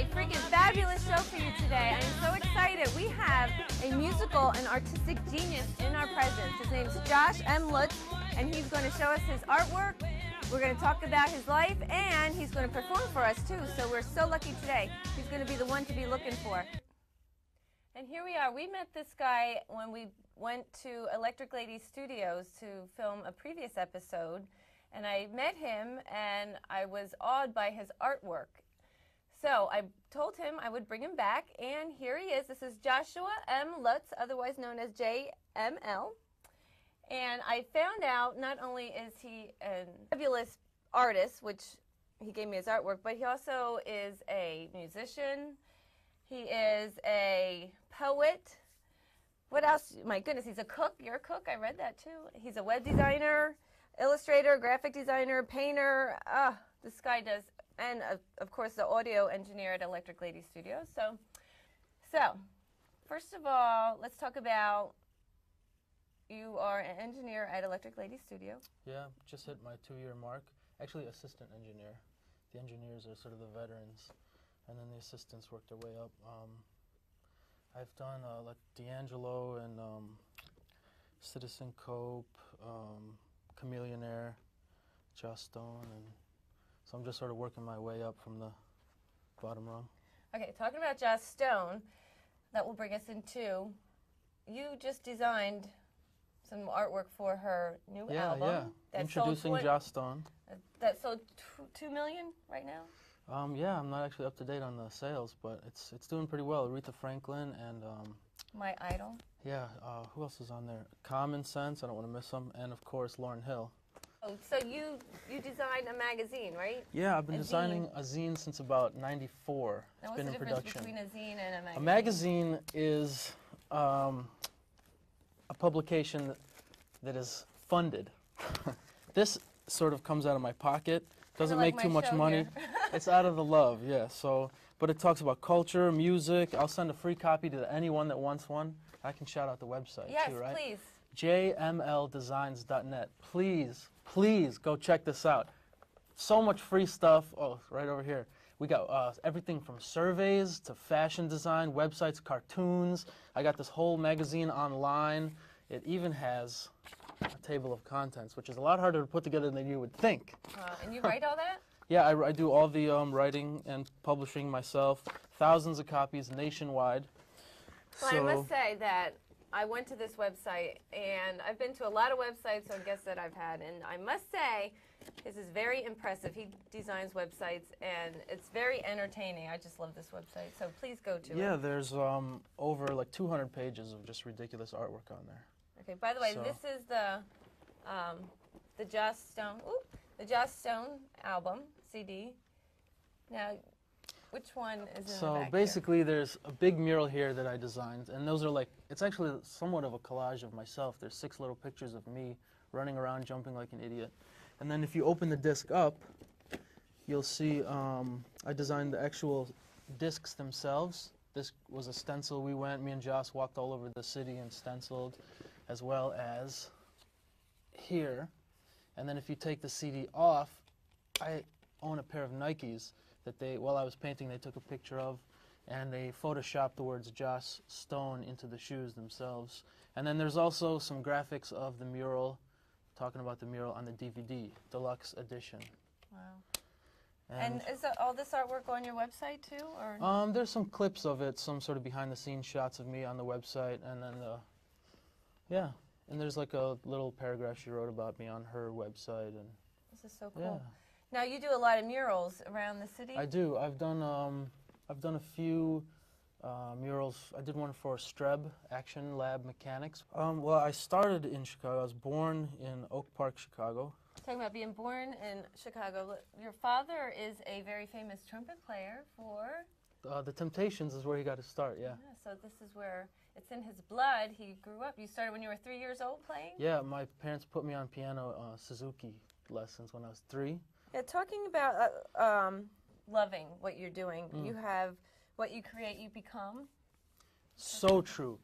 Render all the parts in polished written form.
freaking fabulous show for you today. I am so excited. We have a musical and artistic genius in our presence. His name's Josh M. Lutz, and he's going to show us his artwork. We're going to talk about his life, and he's going to perform for us too. So we're so lucky today. He's going to be the one to be looking for. And here we are. We met this guy when we went to Electric Lady Studios to film a previous episode. And I met him, and I was awed by his artwork. So I told him I would bring him back, and here he is. This is Joshua M. Lutz, otherwise known as JML. And I found out not only is he a fabulous artist, which he gave me his artwork, but he also is a musician. He is a poet. What else? My goodness, he's a cook. You're a cook. I read that too. He's a web designer, illustrator, graphic designer, painter. This guy does, and of course the audio engineer at Electric Lady Studios. So first of all, let's talk about, you are an engineer at Electric Lady Studio. Yeah, just hit my 2-year mark. Actually, assistant engineer. The engineers are sort of the veterans, and then the assistants work their way up. I've done like D'Angelo and Citizen Cope, Chameleonaire, Joss Stone, and so I'm just sort of working my way up from the bottom rung. Okay, talking about Joss Stone, that will bring us into, you just designed some artwork for her new album. Yeah, that introducing Joss Stone. That sold 2 million right now? Yeah, I'm not actually up to date on the sales, but it's doing pretty well. Aretha Franklin and My Idol. Yeah, who else is on there? Common Sense, I don't want to miss them, and of course Lauryn Hill. Oh, so you designed a magazine, right? Yeah, I've been designing a zine since about '94. It's been in production. What's the difference between a zine and a magazine? A magazine is a publication that is funded. This sort of comes out of my pocket. Doesn't make too much money. It's out of the love, yeah. So, but it talks about culture, music. I'll send a free copy to anyone that wants one. I can shout out the website too, right? Yes, please. jmldesigns.net. Please, please go check this out. So much free stuff. Oh, right over here. We got everything from surveys to fashion design, websites, cartoons. I got this whole magazine online. It even has a table of contents, which is a lot harder to put together than you would think. And you write all that? Yeah, I do all the writing and publishing myself. Thousands of copies nationwide. Well, so I must say that I went to this website, and I've been to a lot of websites on guests that I've had, and I must say, this is very impressive. He designs websites, and it's very entertaining. I just love this website, so please go to it. Yeah, there's over like 200 pages of just ridiculous artwork on there. Okay, by the way, this is the Joss Stone, the Joss Stone album, CD. Now, which one is in the back? So basically there's a big mural here that I designed, and those are like, it's actually somewhat of a collage of myself. There's 6 little pictures of me running around, jumping like an idiot. And then if you open the disc up, you'll see I designed the actual discs themselves. This was a stencil. Me and Joss walked all over the city and stenciled, as well as here. And then if you take the CD off, I own a pair of Nikes that while I was painting, they took a picture of, and they photoshopped the words Joss Stone into the shoes themselves. And then there's also some graphics of the mural, talking about the mural on the DVD, deluxe edition. Wow. And is all this artwork on your website too, or? There's some clips of it, some sort of behind-the-scenes shots of me on the website, and then yeah, and there's like a little paragraph she wrote about me on her website. And this is so cool. Yeah. Now you do a lot of murals around the city? I do. I've done a few murals. I did one for Streb, Action Lab Mechanics. Well, I started in Chicago. I was born in Oak Park, Chicago. Talking about being born in Chicago, your father is a very famous trumpet player for? The Temptations is where he got his start, yeah. So this is where it's in his blood. He grew up. You started when you were 3 years old playing? Yeah, my parents put me on piano Suzuki lessons when I was 3. Yeah, talking about loving what you're doing, you have what you create, you become. So true.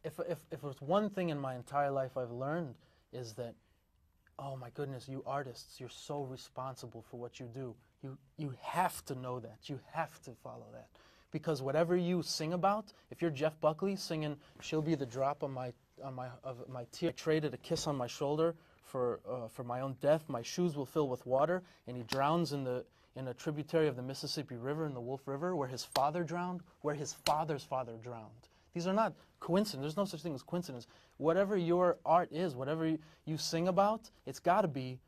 If there's one thing in my entire life I've learned is that, oh my goodness, you artists, you're so responsible for what you do. You have to know that. You have to follow that. Because whatever you sing about, if you're Jeff Buckley singing, she'll be the drop of my tear, I traded a kiss on my shoulder for my own death, my shoes will fill with water, and he drowns in a tributary of the Mississippi River, in the Wolf River, where his father drowned, where his father's father drowned. These are not coincidence. There's no such thing as coincidence. Whatever your art is, whatever you sing about, it's got to be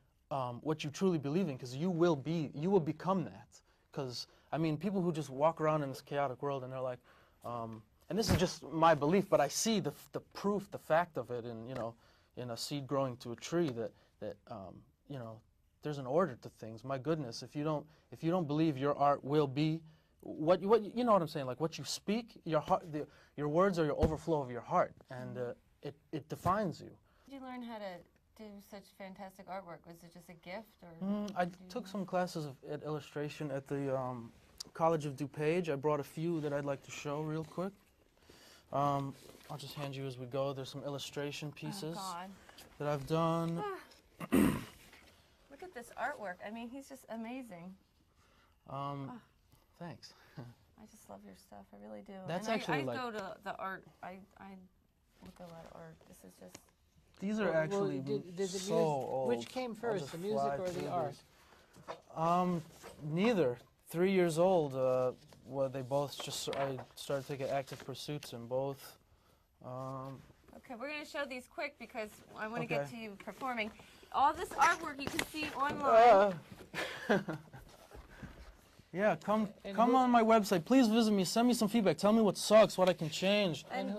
what you truly believe in, because you will become that. Because I mean, people who just walk around in this chaotic world and they're like, and this is just my belief, but I see the proof, the fact of it, in a seed growing to a tree that you know, there's an order to things. My goodness, if you don't believe your art will be what you know what I'm saying, like what you speak, your heart, your words are your overflow of your heart, and it defines you. Did you learn how to do such fantastic artwork? Was it just a gift, or? I took some classes at illustration at the College of DuPage. I brought a few that I'd like to show real quick. I'll just hand you as we go. There's some illustration pieces that I've done. Look at this artwork. I mean, he's just amazing. Thanks. I just love your stuff. I really do. That's and actually I like go to the art. I look at a lot of art. This is just. These are actually so old. Which came first, the music or the art? Neither. 3 years old. Well, they both just. I started taking active pursuits in both. Okay, we're going to show these quick because I want to get to you performing. All this artwork you can see online. Yeah, come on my website. Please visit me. Send me some feedback. Tell me what sucks, what I can change. And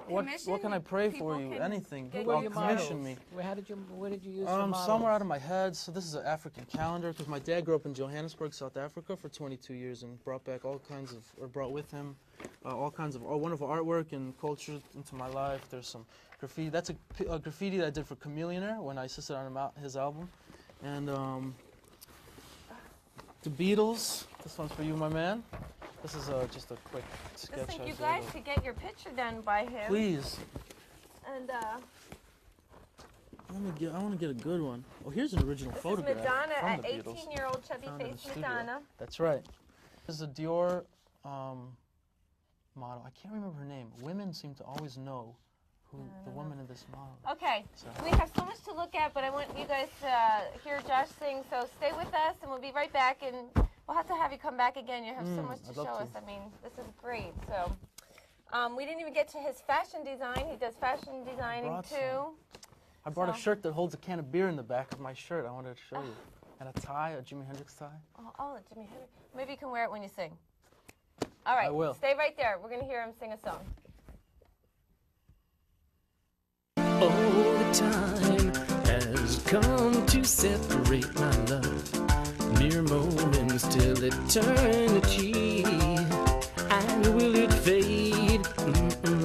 what can I pray for you? Anything. Commission me. What did you use for models? Somewhere out of my head. So this is an African calendar because my dad grew up in Johannesburg, South Africa, for 22 years and brought with him all kinds of wonderful artwork and culture into my life. There's some graffiti. That's a graffiti that I did for Chameleonaire when I assisted on his album, and. The Beatles. This one's for you, my man. This is just a quick sketch. Just think you guys could get your picture done by him. Please. And I want to get a good one. Oh, here's an original photograph. This is Madonna from the at Beatles. 18-year-old chubby-faced Madonna. That's right. This is a Dior model. I can't remember her name. Women seem to always know who the woman in this model is. Okay, we have so much to look at, but I want you guys to hear Josh sing, so stay with us, and we'll be right back, and we'll have to have you come back again. You have so much to show us. I mean, this is great. So, we didn't even get to his fashion design. He does fashion designing, too. I brought a shirt that holds a can of beer in the back of my shirt. I wanted to show you. And a tie, a Jimi Hendrix tie. Oh, Jimi Hendrix. Maybe you can wear it when you sing. All right, I will. Stay right there. We're going to hear him sing a song. Oh, the time has come to separate my love. Mere moments till eternity. And will it fade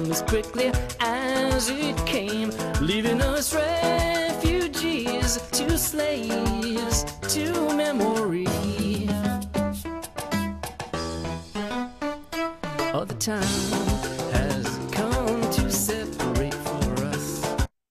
as quickly as it came, leaving us refugees to slaves to memory? All the time